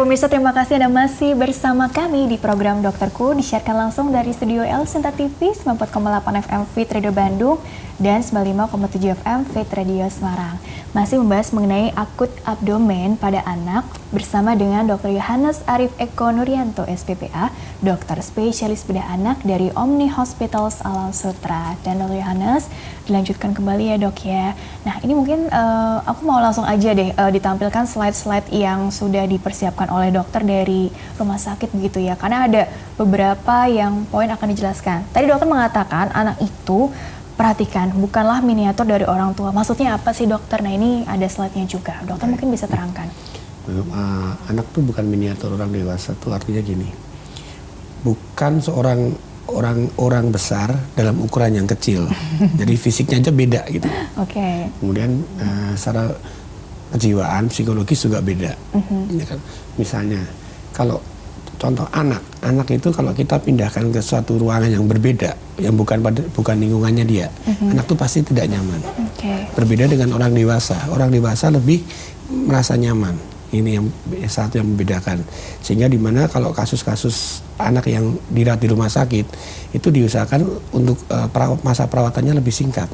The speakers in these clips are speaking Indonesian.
pemirsa, terima kasih Anda masih bersama kami di program Dokterku, disiarkan langsung dari studio El Sinta TV 94,8 FM Fit Radio Bandung dan 95,7 FM Fit Radio Semarang. Masih membahas mengenai akut abdomen pada anak bersama dengan Dr. Yohanes Arif Eko Nuryanto, SPPA, dokter spesialis bedah anak dari Omni Hospitals Alam Sutra. Dan Dr. Yohanes, dilanjutkan kembali ya dok ya. Nah ini mungkin aku mau langsung aja deh ditampilkan slide-slide yang sudah dipersiapkan oleh dokter dari rumah sakit begitu ya. Karena ada beberapa yang poin akan dijelaskan. Tadi dokter mengatakan anak itu, perhatikan, bukanlah miniatur dari orang tua. Maksudnya apa sih dokter? Nah ini ada slide-nya juga. Dokter mungkin bisa terangkan. Anak tuh bukan miniatur orang dewasa, tuh artinya gini. Bukan seorang orang besar dalam ukuran yang kecil. Jadi fisiknya aja beda gitu. Oke. Kemudian secara kejiwaan, psikologis juga beda. Ya kan? Misalnya kalau contoh anak itu kalau kita pindahkan ke suatu ruangan yang berbeda, yang bukan lingkungannya dia, anak tuh pasti tidak nyaman. Berbeda dengan orang dewasa. Orang dewasa lebih merasa nyaman. Ini yang satu yang membedakan. Sehingga dimana kalau kasus-kasus anak yang dirawat di rumah sakit itu diusahakan untuk masa perawatannya lebih singkat.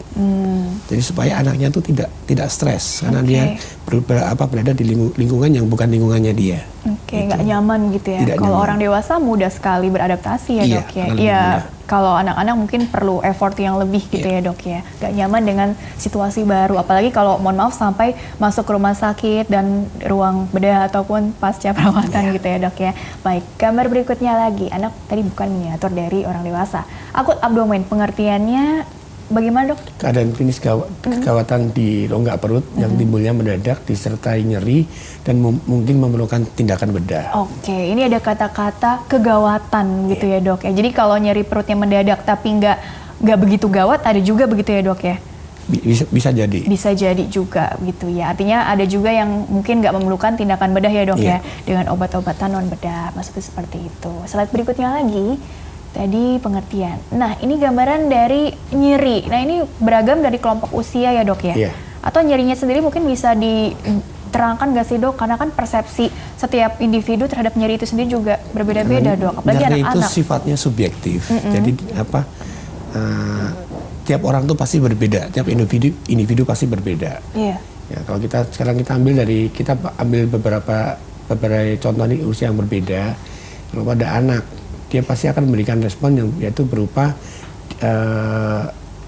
Jadi supaya anaknya itu tidak stres karena dia berada di lingkungan yang bukan lingkungannya dia. Nggak nyaman gitu ya. Kalau orang dewasa mudah sekali beradaptasi ya dok ya. Iya. Kalau anak-anak mungkin perlu effort yang lebih gitu ya dok ya. Nggak nyaman dengan situasi baru. Apalagi kalau mohon maaf sampai masuk ke rumah sakit dan ruang bedah ataupun pasca perawatan gitu ya dok ya. Baik, gambar berikutnya lagi. Anak tadi bukan miniatur dari orang dewasa. Akut abdomen, pengertiannya bagaimana dok? Keadaan klinis kegawatan di rongga perut yang timbulnya mendadak disertai nyeri dan mungkin memerlukan tindakan bedah. Oke, ini ada kata-kata kegawatan gitu ya dok ya. Jadi kalau nyeri perutnya mendadak tapi nggak begitu gawat, ada juga begitu ya dok ya? Bisa jadi. Bisa jadi juga gitu ya. Artinya ada juga yang mungkin nggak memerlukan tindakan bedah ya dok ya, dengan obat-obatan non bedah. Maksudnya seperti itu. Slide berikutnya lagi. Tadi pengertian. Nah ini gambaran dari nyeri. Nah ini beragam dari kelompok usia ya dok ya? Atau nyerinya sendiri mungkin bisa diterangkan nggak sih dok? Karena kan persepsi setiap individu terhadap nyeri itu sendiri juga berbeda-beda dok. Apalagi anak-anak. Nyeri itu sifatnya subjektif. Jadi tiap orang tuh pasti berbeda. Tiap individu pasti berbeda. Ya, kalau sekarang kita ambil beberapa contoh nih usia yang berbeda. Kalau pada anak, dia pasti akan memberikan respon yang yaitu berupa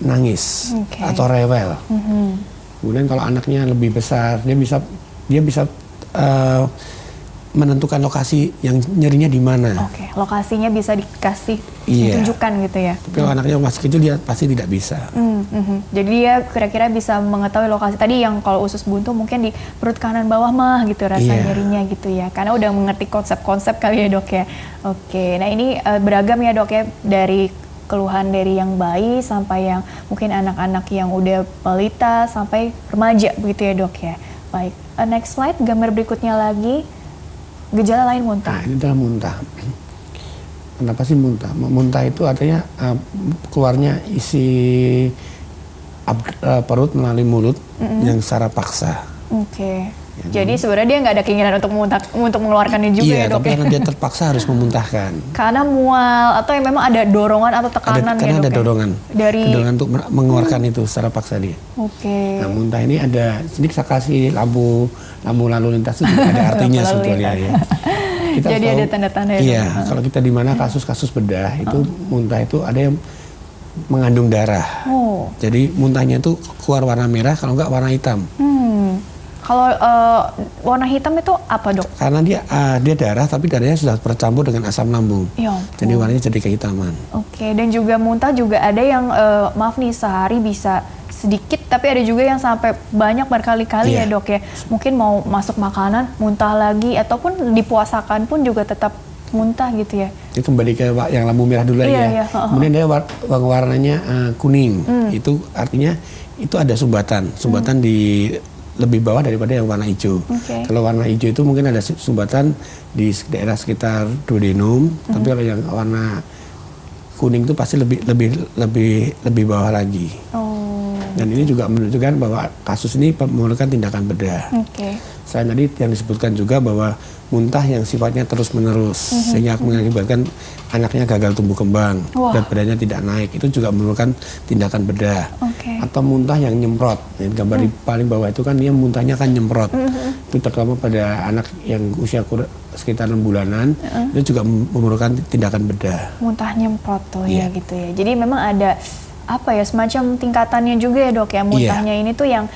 nangis atau rewel. Kemudian kalau anaknya lebih besar, dia bisa menentukan lokasi yang nyerinya di mana. Lokasinya bisa dikasih ditunjukkan gitu ya. Tapi kalau anaknya masih kecil dia pasti tidak bisa. Jadi dia kira-kira bisa mengetahui lokasi tadi yang kalau usus buntu mungkin di perut kanan bawah mah gitu rasa nyerinya gitu ya. Karena udah mengerti konsep-konsep kali ya dok ya. Nah ini beragam ya dok ya, dari keluhan dari yang bayi sampai yang mungkin anak-anak yang udah balita sampai remaja begitu ya dok ya. Baik, next slide, gambar berikutnya lagi. Gejala lain muntah. Nah, ini adalah muntah. Kenapa sih muntah? Muntah itu artinya keluarnya isi perut melalui mulut yang secara paksa. Jadi sebenarnya dia nggak ada keinginan untuk mengeluarkannya juga ya dok? Tapi karena dia terpaksa harus memuntahkan. Karena mual atau yang memang ada dorongan atau tekanan karena ada dorongan. Dorongan untuk mengeluarkan itu secara paksa dia. Nah muntah ini ada, sedikit saya kasih lampu lalu lintas itu juga ada artinya sebetulnya ya. Jadi ada tanda-tanda ya. Iya, kalau kita di mana kasus-kasus bedah itu muntah itu ada yang mengandung darah. Jadi muntahnya itu keluar warna merah, kalau nggak warna hitam. Kalau warna hitam itu apa dok? Karena dia darah tapi darahnya sudah bercampur dengan asam lambung. Jadi warnanya jadi kehitaman. Dan juga muntah juga ada yang maaf nih sehari bisa sedikit tapi ada juga yang sampai banyak berkali-kali ya dok ya. Mungkin mau masuk makanan muntah lagi ataupun dipuasakan pun juga tetap muntah gitu ya. Itu kembali ke yang lampu merah dulu ya. Kemudian dia warnanya kuning. Itu artinya itu ada sumbatan di lebih bawah daripada yang warna hijau. Kalau warna hijau itu mungkin ada sumbatan di daerah sekitar duodenum, tapi kalau yang warna kuning itu pasti lebih bawah lagi. Dan ini juga menunjukkan bahwa kasus ini memerlukan tindakan bedah. Selain tadi yang disebutkan juga bahwa muntah yang sifatnya terus-menerus sehingga mengakibatkan anaknya gagal tumbuh kembang, berat badannya tidak naik, itu juga memerlukan tindakan bedah. Atau muntah yang nyemprot, gambar di paling bawah itu kan dia muntahnya kan nyemprot, itu terutama pada anak yang usia sekitar 6 bulanan, itu juga memerlukan tindakan bedah. Muntah nyemprot tuh ya gitu ya. Jadi memang ada apa ya, semacam tingkatannya juga ya dok ya, muntahnya ini tuh yang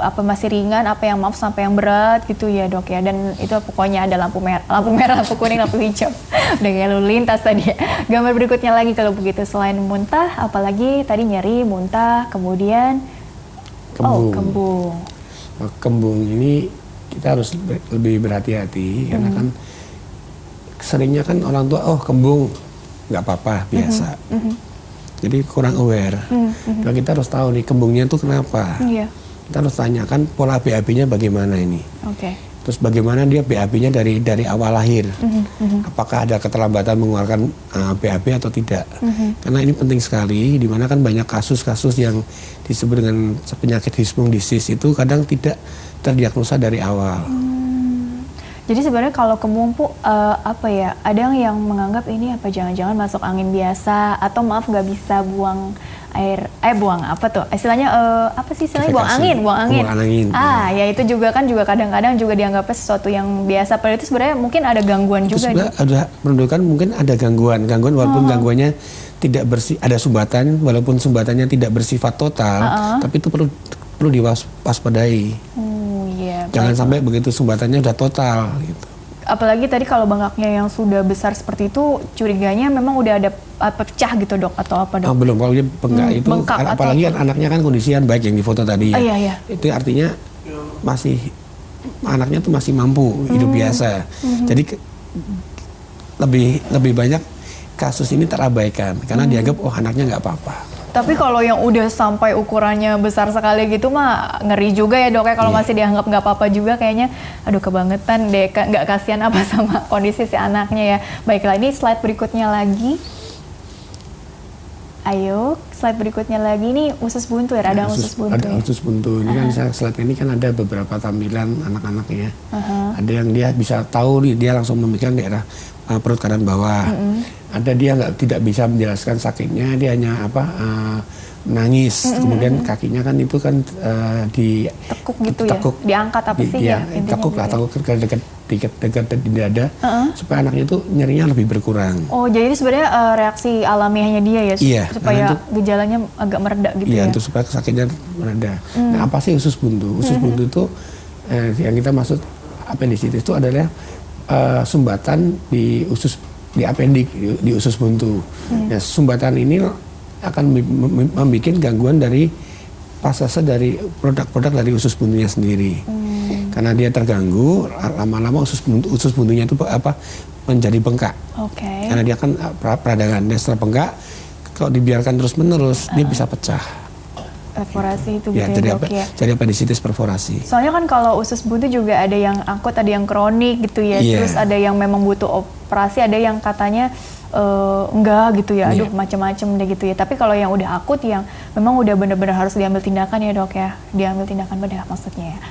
apa masih ringan, apa yang maaf sampai yang berat gitu ya dok ya, dan itu pokoknya ada lampu merah, lampu kuning, lampu hijau, udah kayak lalu lintas tadi ya. Gambar berikutnya lagi kalau begitu, selain muntah, apalagi tadi nyeri, muntah, kemudian kembung. Kembung ini kita harus lebih berhati-hati karena kan seringnya kan orang tua kembung nggak apa-apa biasa. Jadi kurang aware. Nah, kita harus tahu nih kembungnya itu kenapa. Kita harus tanyakan pola BAB-nya bagaimana ini. Terus bagaimana dia BAB-nya dari awal lahir. Apakah ada keterlambatan mengeluarkan BAB atau tidak. Karena ini penting sekali, di mana kan banyak kasus-kasus yang disebut dengan penyakit Hirschsprung disease itu kadang tidak terdiagnosa dari awal. Jadi sebenarnya kalau kembung apa ya, ada yang menganggap ini apa jangan-jangan masuk angin biasa, atau maaf nggak bisa buang air, buang apa tuh istilahnya, apa sih istilahnya, buang angin. Ya itu juga kan kadang-kadang juga dianggapnya sesuatu yang biasa, padahal itu sebenarnya mungkin ada gangguan itu juga. Ada menunjukkan mungkin ada gangguan walaupun gangguannya tidak ada sumbatan, walaupun sumbatannya tidak bersifat total, tapi itu perlu diwaspadai. Jangan sampai begitu sumbatannya udah total gitu. Apalagi tadi kalau bengkaknya yang sudah besar seperti itu, curiganya memang udah ada pecah gitu dok, atau apa dok? Belum, kalau dia bengkak itu apalagi kan anaknya kan kondisinya baik yang di foto tadi ya. Itu artinya anaknya tuh masih mampu hidup biasa. Jadi lebih banyak kasus ini terabaikan karena dianggap anaknya nggak apa-apa. Tapi kalau yang udah sampai ukurannya besar sekali gitu mah ngeri juga ya dok ya, kalau masih dianggap nggak apa-apa juga kayaknya aduh kebangetan deh, nggak kasihan apa sama kondisi si anaknya ya. Baiklah, ini slide berikutnya lagi. Ayo, slide berikutnya lagi nih, usus buntu ya, radang usus buntu. Ada usus buntu. Ini kan slide ini kan ada beberapa tampilan anak-anaknya. Ada yang dia bisa tahu dia langsung memikirkan daerah perut kanan bawah. Ada dia tidak bisa menjelaskan sakitnya, dia hanya menangis. Kemudian kakinya kan itu kan tekuk gitu ya, diangkat apa sih ya? Tekuk dekat di dada, supaya anaknya itu nyerinya lebih berkurang. Jadi itu sebenarnya reaksi alamiahnya dia ya, supaya gejalanya agak mereda gitu ya? Iya, untuk supaya sakitnya mereda. Nah, apa sih usus buntu? Usus buntu itu yang kita maksud appendicitis itu adalah sumbatan di apendik, di usus buntu. Nah, sumbatan ini akan membuat gangguan dari pasase dari produk-produk dari usus buntunya sendiri. Karena dia terganggu, lama-lama usus buntunya itu menjadi bengkak. Karena dia kan peradangan, dia setelah bengkak, kalau dibiarkan terus-menerus dia bisa pecah. Perforasi itu ya, gitu ya dok ya. Jadi appendicitis perforasi. Soalnya kan kalau usus buntu juga ada yang akut, ada yang kronik gitu ya. Terus ada yang memang butuh operasi, ada yang katanya enggak gitu ya. Aduh macam-macam deh gitu ya. Tapi kalau yang udah akut, yang memang udah benar-benar harus diambil tindakan ya dok ya. Diambil tindakan bedah maksudnya ya.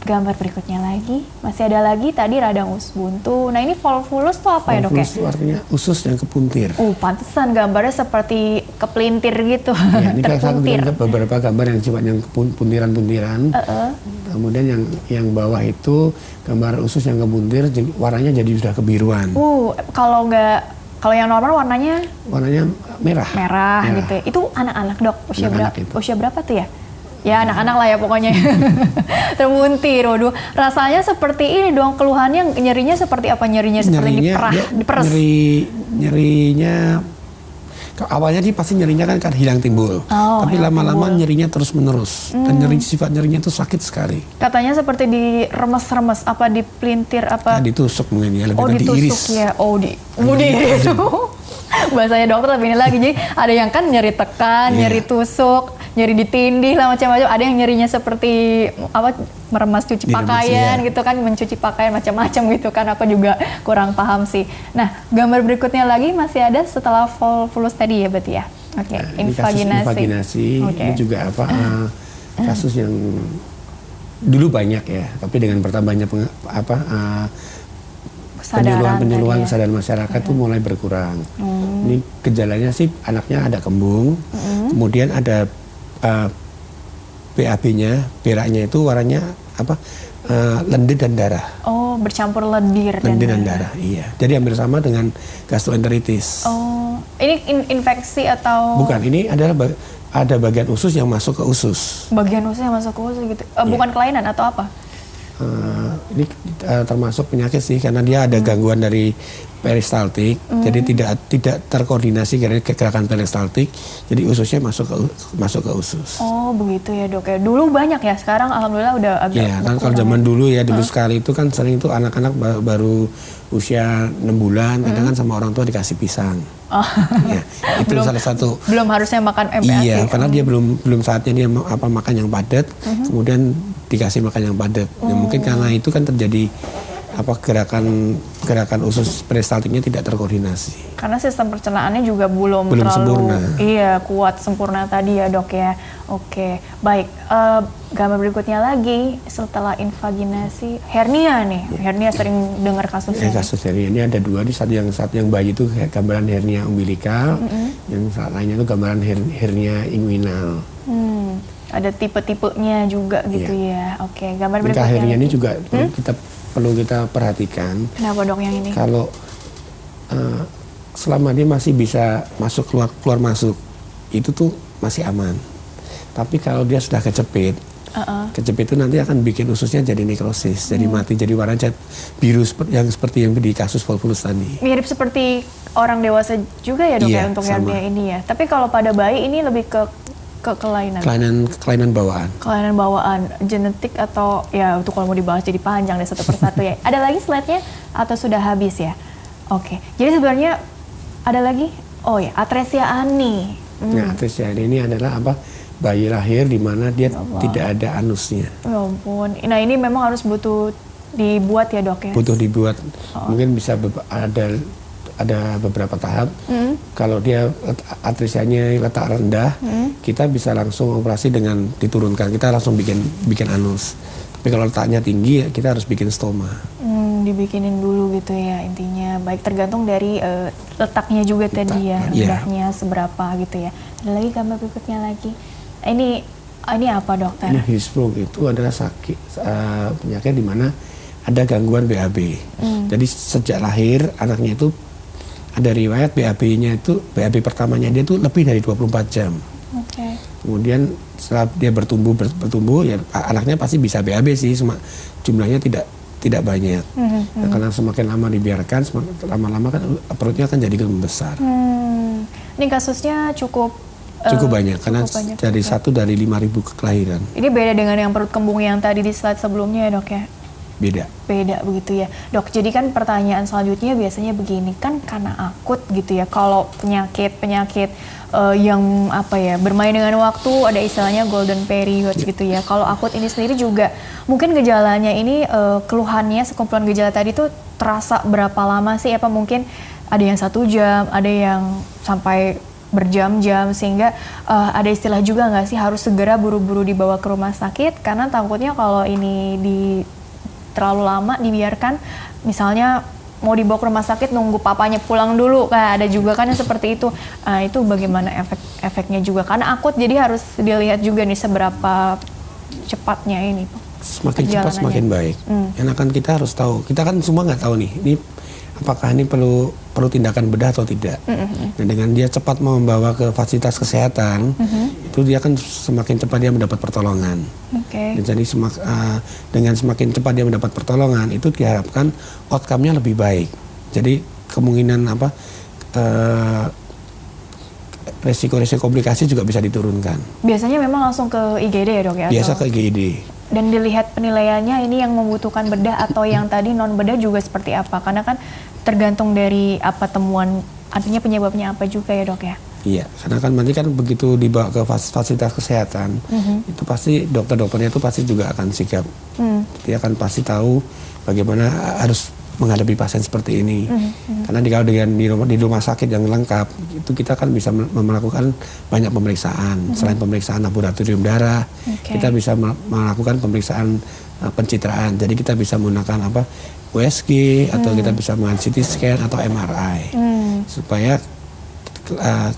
Gambar berikutnya lagi, masih ada lagi tadi radang usus buntu. Nah ini volvulus tuh apa ya dok ya? Volvulus itu artinya usus yang kepuntir. Pantesan gambarnya seperti kepelintir gitu. Ya, ini kan beberapa gambar yang sifatnya puntiran-puntiran. Kemudian yang bawah itu gambar usus yang kepuntir, warnanya jadi sudah kebiruan. Kalau yang normal warnanya merah gitu ya. Itu anak-anak dok, usia berapa tuh ya? Ya anak-anak lah ya pokoknya. Termuntir, waduh. Rasanya seperti ini dong, keluhannya nyerinya seperti apa? Nyerinya seperti diperes? Nyerinya awalnya sih pasti nyerinya kan hilang timbul. Tapi lama-lama nyerinya terus menerus. Dan sifat nyerinya itu sakit sekali. Katanya seperti diremes-remes, apa dipelintir apa? Ditusuk mungkin ya, lebih diiris. Ya, diiris. Bahasanya dokter tapi ini lagi, jadi ada yang kan nyeri tekan, nyeri tusuk, nyeri ditindih lah macam-macam. Ada yang nyerinya seperti meremas cuci pakaian gitu kan, mencuci pakaian macam-macam gitu kan. Aku juga kurang paham sih. Nah, gambar berikutnya lagi masih ada setelah volvulus tadi ya berarti ya. Invaginasi. Ini juga kasus yang dulu banyak ya, tapi dengan bertambahnya penyuluhan kesadaran masyarakat itu mulai berkurang. Ini gejalanya sih anaknya ada kembung, kemudian ada BAB-nya, beraknya itu warnanya lendir dan darah. Oh, bercampur lendir dan darah. Iya. Jadi hampir sama dengan gastroenteritis. Oh, ini infeksi atau? Bukan, ini adalah ada bagian usus yang masuk ke usus. Bagian usus yang masuk ke usus gitu. Bukan kelainan atau apa? Ini termasuk penyakit sih, karena dia ada gangguan dari peristaltik, jadi tidak terkoordinasi gerakan peristaltik, jadi ususnya masuk ke usus. Oh begitu ya dok ya. Dulu banyak ya, sekarang alhamdulillah udah agak. Ya kan kalau zaman dulu ya dulu sekali itu kan sering itu anak-anak baru usia 6 bulan, kadang kan sama orang tua dikasih pisang. Ya, itu salah satu. Belum harusnya makan MPASI. Iya, karena dia belum saatnya dia makan yang padat, kemudian dikasih makan yang padat. Ya, mungkin karena itu kan terjadi gerakan usus peristaltiknya tidak terkoordinasi. Karena sistem pencernaannya juga belum terlalu sempurna. Iya, kuat sempurna tadi ya dok ya. Oke, baik. Gambar berikutnya lagi setelah invaginasi hernia nih. Hernia sering dengar kasusnya. Kasus hernia ini ada dua, di satu yang bayi itu gambaran hernia umbilikal, yang saat lainnya itu gambaran hernia inguinal. Ada tipe-tipenya juga gitu ya. Oke, gambar berikutnya. Hernia ini juga perlu kita perhatikan. Kenapa dok yang ini? Kalau selama dia masih bisa keluar masuk, itu tuh masih aman. Tapi kalau dia sudah kecepit, kecepit itu nanti akan bikin ususnya jadi nekrosis, jadi mati, jadi warna cat biru yang seperti yang di kasus volvulus tadi. Mirip seperti orang dewasa juga ya dok ya untuk hernia ini ya. Tapi kalau pada bayi ini lebih ke kelainan bawaan. Kelainan bawaan, genetik atau ya itu kalau mau dibahas jadi panjang deh satu persatu ya. Ada lagi slide-nya atau sudah habis ya? Oke. Jadi sebenarnya ada lagi? Oh ya, atresia ani. Nah, atresia ani ini adalah bayi lahir di mana dia tidak ada anusnya. Ya ampun. Nah, ini memang harus butuh dibuat ya, Dok ya? Butuh dibuat. Mungkin bisa ada beberapa tahap. Kalau dia atresianya letak rendah, kita bisa langsung operasi dengan diturunkan. Kita langsung bikin anus. Tapi kalau letaknya tinggi, kita harus bikin stoma. Dibikinin dulu gitu ya intinya. Baik, tergantung dari letaknya juga tadi ya, rendahnya seberapa gitu ya. Ada lagi gambar berikutnya lagi. Ini apa dokter? Ini heat stroke itu adalah penyakit di mana ada gangguan BAB. Jadi sejak lahir anaknya itu ada riwayat BAB pertamanya dia itu lebih dari 24 jam. Kemudian setelah dia bertumbuh ya anaknya pasti bisa BAB sih, cuma jumlahnya tidak banyak. Nah, karena semakin lama dibiarkan, lama-lama kan perutnya akan jadi besar. Ini kasusnya cukup banyak karena dari 1 dari 5.000 kelahiran. Ini beda dengan yang perut kembung yang tadi di slide sebelumnya ya dok ya? Beda begitu ya dok. Jadi kan pertanyaan selanjutnya biasanya begini, kan karena akut gitu ya, kalau penyakit yang bermain dengan waktu, ada istilahnya golden period gitu ya. Kalau akut ini sendiri juga mungkin gejalanya ini keluhannya sekumpulan gejala tadi tuh terasa berapa lama sih? Apa mungkin ada yang 1 jam, ada yang sampai berjam-jam, sehingga ada istilah juga nggak sih harus segera buru-buru dibawa ke rumah sakit karena takutnya kalau ini terlalu lama dibiarkan, misalnya mau dibawa ke rumah sakit nunggu papanya pulang dulu, ada juga kan yang seperti itu. Itu bagaimana efeknya juga karena akut, jadi harus dilihat juga nih seberapa cepatnya ini. Semakin cepat semakin baik. Yang akan kita harus tahu, kita kan semua nggak tahu nih, ini apakah ini perlu tindakan bedah atau tidak. Nah, dengan dia cepat membawa ke fasilitas kesehatan, itu dia akan semakin cepat dia mendapat pertolongan. Dan jadi dengan semakin cepat dia mendapat pertolongan, itu diharapkan outcome-nya lebih baik. Jadi kemungkinan resiko komplikasi juga bisa diturunkan. Biasanya memang langsung ke IGD ya dok ya? Biasa ke IGD. Dan dilihat penilaiannya ini yang membutuhkan bedah atau yang tadi non bedah juga seperti apa? Karena kan tergantung dari apa temuan, artinya penyebabnya apa juga ya dok ya? Iya, karena kan nanti kan begitu dibawa ke fasilitas kesehatan, itu pasti dokter-dokternya itu pasti juga akan sigap. Dia akan pasti tahu bagaimana harus menghadapi pasien seperti ini. Karena kalau di rumah sakit yang lengkap, itu kita kan bisa melakukan banyak pemeriksaan. Selain pemeriksaan laboratorium darah, kita bisa melakukan pemeriksaan pencitraan. Jadi kita bisa menggunakan USG atau kita bisa melakukan CT scan atau MRI supaya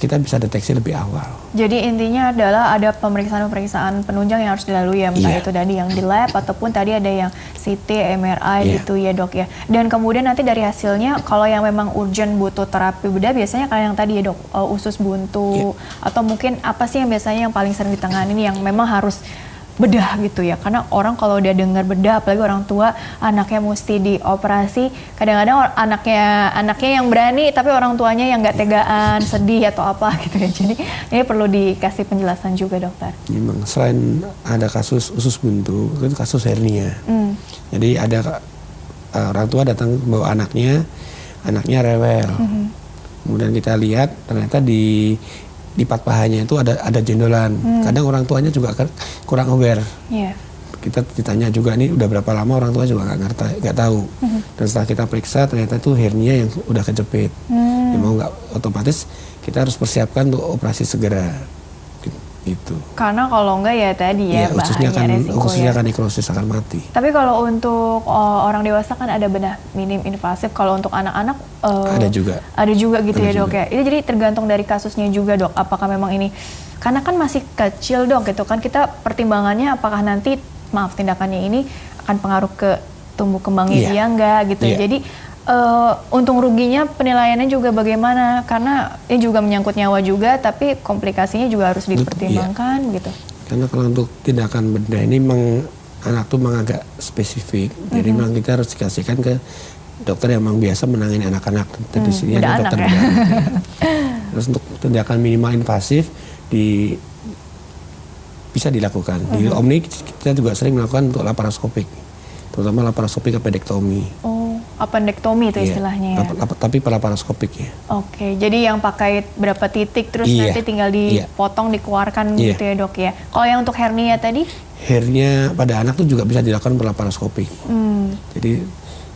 kita bisa deteksi lebih awal. Jadi intinya adalah ada pemeriksaan penunjang yang harus dilalui ya, entah itu tadi yang di lab ataupun tadi ada yang CT, MRI gitu ya dok ya. Dan kemudian nanti dari hasilnya kalau yang memang urgent butuh terapi bedah biasanya kayak yang tadi ya dok, usus buntu atau mungkin apa sih yang biasanya yang paling sering ditangani yang memang harus bedah gitu ya, karena orang kalau udah dengar bedah, apalagi orang tua anaknya mesti dioperasi, kadang-kadang anaknya yang berani tapi orang tuanya yang nggak tegaan, sedih atau apa gitu ya. Jadi ini perlu dikasih penjelasan juga dokter. Memang selain ada kasus usus buntu, itu kasus hernia. Jadi ada orang tua datang bawa anaknya rewel. Kemudian kita lihat ternyata di pat pahanya itu ada jendolan. Kadang orang tuanya juga kurang aware. Kita ditanya juga ini udah berapa lama, orang tua juga nggak tahu. Dan setelah kita periksa ternyata itu hernia yang udah kejepit. Ya mau nggak otomatis kita harus persiapkan untuk operasi segera. Itu. Karena kalau enggak ya tadi ya bahaya resiko khususnya kan nekrosis akan mati. Tapi kalau untuk orang dewasa kan ada bedah minim invasif. Kalau untuk anak-anak ada juga gitu ya dok ya. Itu jadi tergantung dari kasusnya juga dok. Apakah memang ini karena kan masih kecil dok gitu kan, kita pertimbangannya apakah nanti tindakannya ini akan pengaruh ke tumbuh kembangnya dia enggak gitu ya. Jadi untung ruginya penilaiannya juga bagaimana, karena ini juga menyangkut nyawa juga, tapi komplikasinya juga harus dipertimbangkan gitu. Karena kalau untuk tindakan bedah ini memang anak tuh memang agak spesifik, jadi memang kita harus dikasihkan ke dokter yang memang biasa menangani anak-anak. Di sini ada dokter bedah. Terus untuk tindakan minimal invasif bisa dilakukan. Di Omni kita juga sering melakukan untuk laparoskopik, terutama laparoskopik appendektomi. Appendektomi itu istilahnya ya? Tapi laparoskopik ya. Oke, jadi yang pakai berapa titik terus nanti tinggal dipotong, dikeluarkan gitu ya dok ya. Kalau yang untuk hernia tadi? Hernia pada anak tuh juga bisa dilakukan laparoskopik.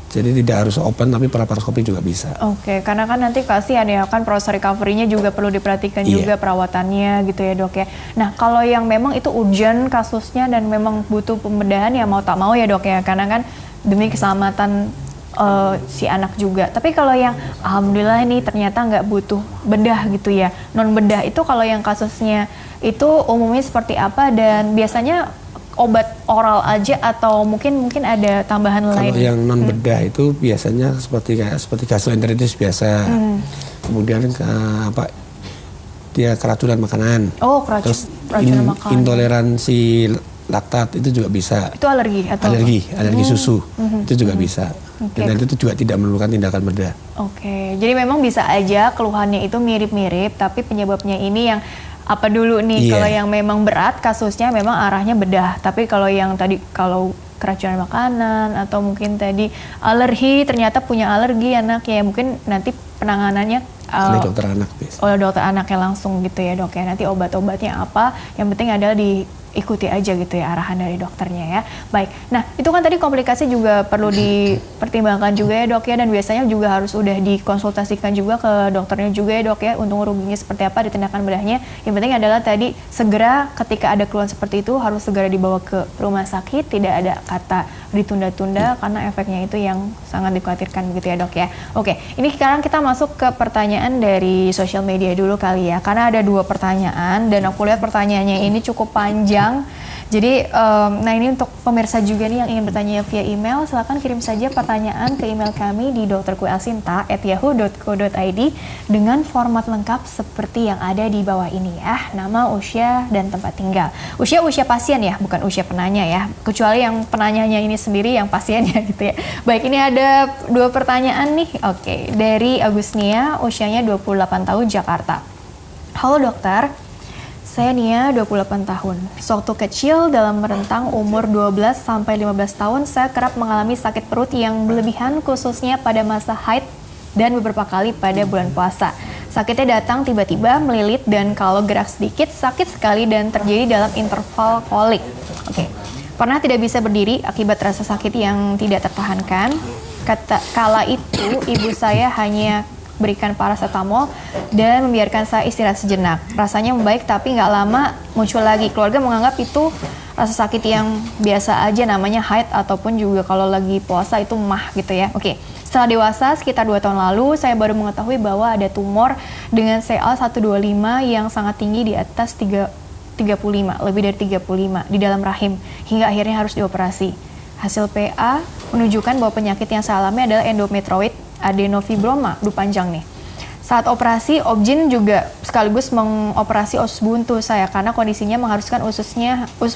Jadi tidak harus open, tapi laparoskopik juga bisa. Oke, karena kan nanti kasihan ya kan, proses recovery-nya juga perlu diperhatikan juga perawatannya gitu ya dok ya. Nah kalau yang memang itu urgent kasusnya dan memang butuh pembedahan ya mau tak mau ya dok ya, karena kan demi keselamatan si anak juga. Tapi kalau yang alhamdulillah ini ternyata nggak butuh bedah gitu ya, non bedah itu kalau yang kasusnya itu umumnya seperti apa dan biasanya obat oral aja atau mungkin ada tambahan lain? Kalau yang non bedah itu biasanya seperti gastroenteritis biasa. Kemudian dia keracunan makanan. Keracunan makanan. Intoleransi laktat itu juga bisa. Itu alergi atau alergi susu itu juga bisa. Dan itu juga tidak memerlukan tindakan bedah. Jadi memang bisa aja keluhannya itu mirip-mirip, tapi penyebabnya ini yang apa dulu nih? Kalau yang memang berat kasusnya memang arahnya bedah. Tapi kalau yang tadi kalau keracunan makanan atau mungkin tadi alergi, ternyata punya alergi anak ya, mungkin nanti penanganannya oleh dokter anak. Oleh dokter anaknya langsung gitu ya dok ya. Nanti obat-obatnya apa? Yang penting adalah diikuti aja gitu ya arahan dari dokternya ya. Baik, nah itu kan tadi komplikasi juga perlu dipertimbangkan juga ya dok ya, dan biasanya juga harus udah dikonsultasikan juga ke dokternya juga ya dok ya, untung ruginya seperti apa di tindakan bedahnya. Yang penting adalah tadi segera ketika ada keluhan seperti itu harus segera dibawa ke rumah sakit, tidak ada kata ditunda-tunda karena efeknya itu yang sangat dikhawatirkan begitu ya dok ya. Oke, ini sekarang kita masuk ke pertanyaan dari sosial media dulu kali ya, karena ada 2 pertanyaan dan aku lihat pertanyaannya ini cukup panjang. Jadi, nah ini untuk pemirsa juga nih yang ingin bertanya via email, silakan kirim saja pertanyaan ke email kami di drkuelsinta@yahoo.co.id dengan format lengkap seperti yang ada di bawah ini ya, nama, usia, dan tempat tinggal. Usia pasien ya, bukan usia penanya ya, kecuali yang penanyanya ini sendiri yang pasiennya gitu ya. Baik, ini ada 2 pertanyaan nih. Oke, dari Agusnia, usianya 28 tahun, Jakarta. Halo dokter, saya Nia, 28 tahun. Sewaktu kecil dalam rentang umur 12 sampai 15 tahun, saya kerap mengalami sakit perut yang berlebihan khususnya pada masa haid dan beberapa kali pada bulan puasa. Sakitnya datang tiba-tiba, melilit, dan kalau gerak sedikit sakit sekali dan terjadi dalam interval kolik. Pernah tidak bisa berdiri akibat rasa sakit yang tidak tertahankan. Kala itu ibu saya hanya berikan paracetamol dan membiarkan saya istirahat sejenak. Rasanya membaik tapi nggak lama muncul lagi. Keluarga menganggap itu rasa sakit yang biasa aja, namanya haid ataupun juga kalau lagi puasa itu mah gitu ya. Oke. Setelah dewasa, sekitar 2 tahun lalu, saya baru mengetahui bahwa ada tumor dengan CA125 yang sangat tinggi di atas 35, lebih dari 35 di dalam rahim, hingga akhirnya harus dioperasi. Hasil PA menunjukkan bahwa penyakit yang saya alami adalah endometrioid adenofibroma, aduh panjang nih. Saat operasi, Objin juga sekaligus mengoperasi usus buntu saya karena kondisinya mengharuskan usus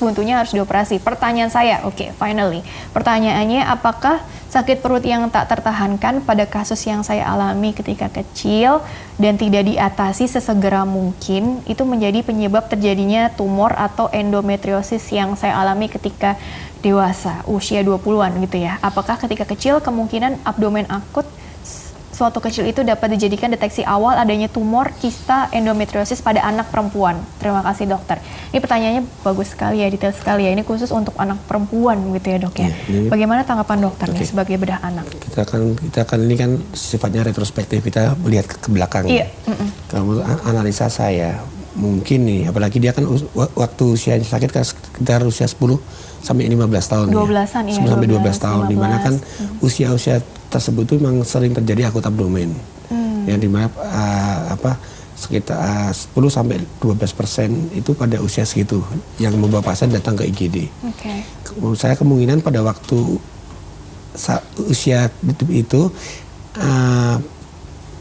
buntunya harus dioperasi. Pertanyaan saya, finally. Pertanyaannya, apakah sakit perut yang tak tertahankan pada kasus yang saya alami ketika kecil dan tidak diatasi sesegera mungkin itu menjadi penyebab terjadinya tumor atau endometriosis yang saya alami ketika dewasa, usia 20-an gitu ya. Apakah ketika kecil kemungkinan abdomen akut suatu kecil itu dapat dijadikan deteksi awal adanya tumor kista endometriosis pada anak perempuan? Terima kasih dokter. Ini pertanyaannya bagus sekali ya, detail sekali ya. Ini khusus untuk anak perempuan gitu ya dok ya. Bagaimana tanggapan dokter nih sebagai bedah anak? Kita akan ini kan sifatnya retrospektif, kita melihat ke belakang. Iya. Kalau analisa saya mungkin nih, apalagi dia kan waktu usia sakit kan sekitar usia 10 sampai 15 tahun 12-an ya. 10 sampai 12 tahun, di mana kan usia-usia tersebut itu memang sering terjadi akut abdomen. Yang dimana sekitar 10 sampai 12% itu pada usia segitu yang membawa pasien datang ke IGD. Menurut saya kemungkinan pada waktu usia itu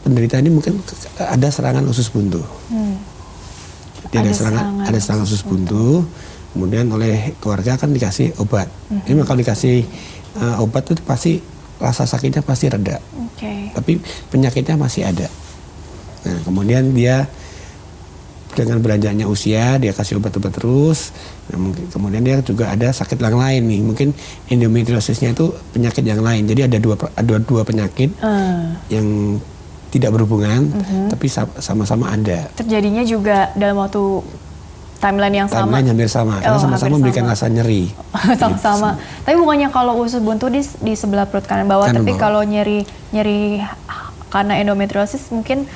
penderita ini mungkin ada serangan usus buntu. Ada serangan usus buntu, kemudian oleh keluarga akan dikasih obat. Ini kalau dikasih obat itu pasti rasa sakitnya pasti reda, tapi penyakitnya masih ada. Nah, kemudian dia dengan beranjaknya usia dia kasih obat-obat terus. Nah, kemudian dia juga ada sakit yang lain nih, mungkin endometriosisnya itu penyakit yang lain. Jadi ada dua penyakit yang tidak berhubungan, tapi sama-sama ada. Terjadinya juga dalam waktu timeline yang sama. Timeline hampir sama, karena sama-sama memberikan rasa nyeri. Sama-sama. Tapi bukannya kalau usus buntu di sebelah perut kanan bawah, tapi kalau nyeri karena endometriosis mungkin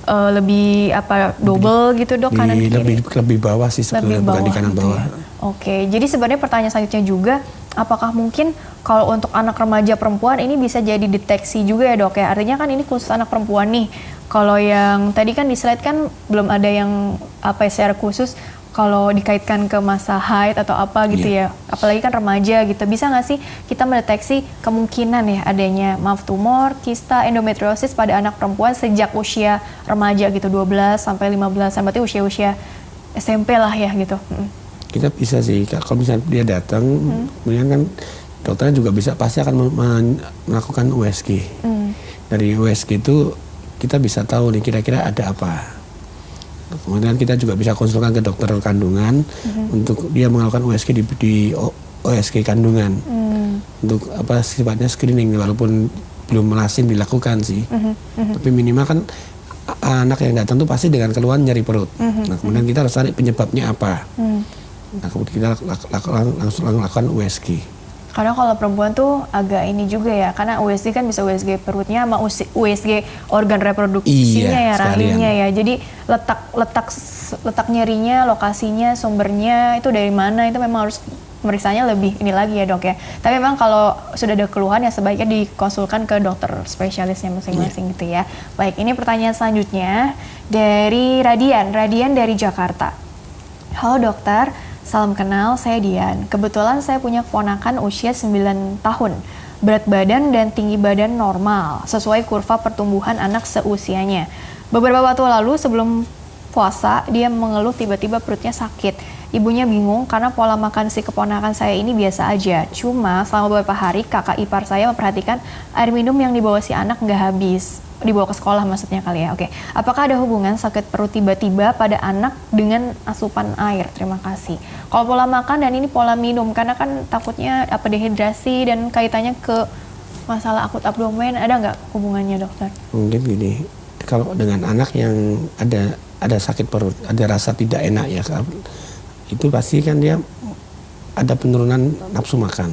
lebih double gitu dok, kanan kiri? Lebih bawah sih sebetulnya, bukan di kanan bawah. Oke, jadi sebenarnya pertanyaan selanjutnya juga, apakah mungkin kalau untuk anak remaja perempuan ini bisa jadi deteksi juga ya dok ya? Artinya kan ini khusus anak perempuan nih. Kalau yang tadi kan di slide kan belum ada yang secara khusus kalau dikaitkan ke masa haid atau apa gitu ya, apalagi kan remaja gitu, bisa nggak sih kita mendeteksi kemungkinan ya adanya tumor, kista, endometriosis pada anak perempuan sejak usia remaja gitu, 12 sampai 15, berarti usia-usia SMP lah ya gitu. Kita bisa sih, kalau misalnya dia datang, kemudian kan dokternya juga pasti akan melakukan USG. Dari USG itu kita bisa tahu nih kira-kira ada apa. Kemudian kita juga bisa konsulkan ke dokter kandungan untuk dia melakukan USG di USG kandungan untuk sifatnya screening, walaupun belum lazim dilakukan sih. Tapi minimal kan anak yang datang tuh pasti dengan keluhan nyeri perut. Nah, kemudian kita harus cari penyebabnya apa. Nah, kemudian kita langsung lakukan USG. Karena kalau perempuan tuh agak ini juga ya, karena USG kan bisa USG perutnya sama USG organ reproduksinya rahimnya ya. Jadi letak nyerinya, lokasinya, sumbernya itu dari mana itu memang harus meriksanya lebih ini lagi ya dok ya. Tapi memang kalau sudah ada keluhan ya sebaiknya dikonsulkan ke dokter spesialisnya masing-masing gitu ya. Baik, ini pertanyaan selanjutnya dari Radian dari Jakarta. Halo dokter, salam kenal, saya Dian. Kebetulan saya punya keponakan usia 9 tahun. Berat badan dan tinggi badan normal, sesuai kurva pertumbuhan anak seusianya. Beberapa waktu lalu sebelum puasa, dia mengeluh tiba-tiba perutnya sakit. Ibunya bingung karena pola makan si keponakan saya ini biasa aja. Cuma selama beberapa hari kakak ipar saya memperhatikan air minum yang dibawa si anak nggak habis. Dibawa ke sekolah maksudnya kali ya. Oke. Apakah ada hubungan sakit perut tiba-tiba pada anak dengan asupan air? Terima kasih. Kalau pola makan dan ini pola minum, karena kan takutnya dehidrasi dan kaitannya ke masalah akut abdomen, ada nggak hubungannya dokter? Mungkin gini, kalau dengan anak yang ada sakit perut, ada rasa tidak enak ya, itu pasti kan dia ada penurunan nafsu makan.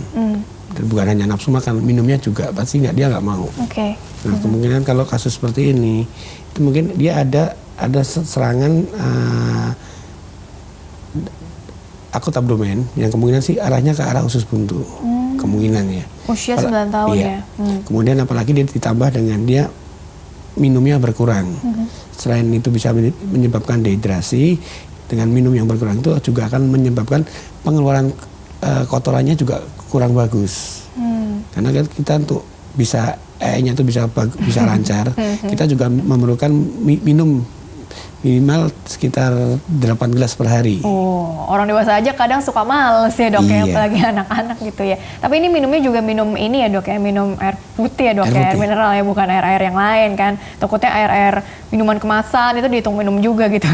Dan bukan hanya nafsu makan, minumnya juga pasti dia nggak mau. Oke. Nah, kemungkinan kalau kasus seperti ini, itu mungkin dia ada serangan akut abdomen yang kemungkinan sih arahnya ke arah usus buntu. Kemungkinan ya. Usia 9 tahun iya. ya. Kemudian apalagi dia ditambah dengan dia minumnya berkurang. Selain itu bisa menyebabkan dehidrasi, dengan minum yang berkurang itu juga akan menyebabkan pengeluaran kotorannya juga kurang bagus. Karena kan kita untuk bisa nya itu bisa lancar, kita juga memerlukan minum minimal sekitar 8 gelas per hari. Oh, orang dewasa aja kadang suka males ya dok ya, apalagi anak-anak gitu ya. Tapi ini minumnya juga minum ini ya dok ya, minum air putih ya dok, air mineral ya, bukan air-air yang lain kan. Takutnya air-air minuman kemasan itu dihitung minum juga gitu.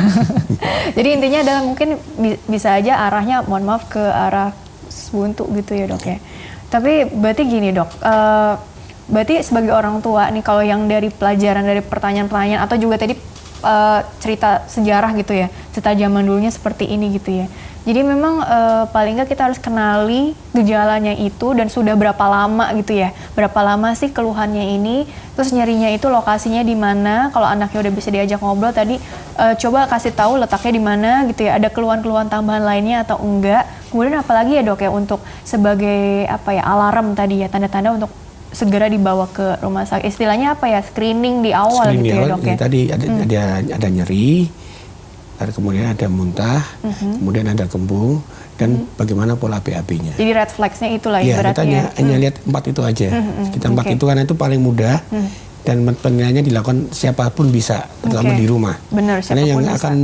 Jadi intinya adalah mungkin bisa aja arahnya, mohon maaf, ke arah buntu gitu ya dok ya. Tapi berarti gini dok, berarti sebagai orang tua nih, kalau yang dari pelajaran dari pertanyaan-pertanyaan atau juga tadi cerita sejarah gitu ya, cerita zaman dulunya seperti ini gitu ya. Jadi memang paling nggak kita harus kenali gejalanya itu dan sudah berapa lama gitu ya. Berapa lama sih keluhannya ini, terus nyerinya itu lokasinya di mana. Kalau anaknya udah bisa diajak ngobrol tadi, coba kasih tahu letaknya di mana gitu ya. Ada keluhan-keluhan tambahan lainnya atau enggak. Kemudian apalagi ya dok ya, untuk sebagai alarm tadi ya, tanda-tanda untuk segera dibawa ke rumah sakit. Istilahnya apa ya, screening di awal gitu ya dok ya. Tadi ada nyeri, kemudian ada muntah, kemudian ada kembung, dan bagaimana pola BAB-nya. Jadi red flags-nya itulah ibaratnya. Kita hanya lihat 4 itu aja. Kita 4 itu karena itu paling mudah dan penilaiannya dilakukan siapapun bisa, terutama di rumah. Benar, karena yang bisa akan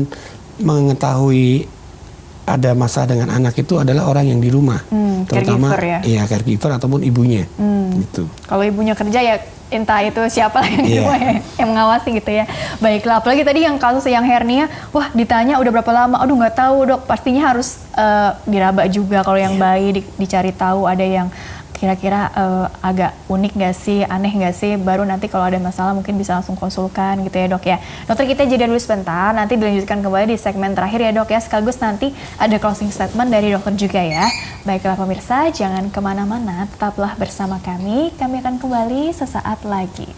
mengetahui ada masalah dengan anak itu adalah orang yang di rumah, terutama caregiver ataupun ibunya. Gitu. Kalau ibunya kerja ya entah itu siapa yang di rumah yang mengawasi gitu ya. Baiklah, apalagi tadi yang kasus yang hernia, wah ditanya udah berapa lama, aduh nggak tahu dok, pastinya harus diraba juga kalau yang bayi dicari tahu ada yang kira-kira agak unik nggak sih, aneh nggak sih, baru nanti kalau ada masalah mungkin bisa langsung konsulkan gitu ya dok ya. Dokter, kita jeda dulu sebentar, nanti dilanjutkan kembali di segmen terakhir ya dok ya, sekaligus nanti ada closing statement dari dokter juga ya. Baiklah pemirsa, jangan kemana-mana, tetaplah bersama kami akan kembali sesaat lagi.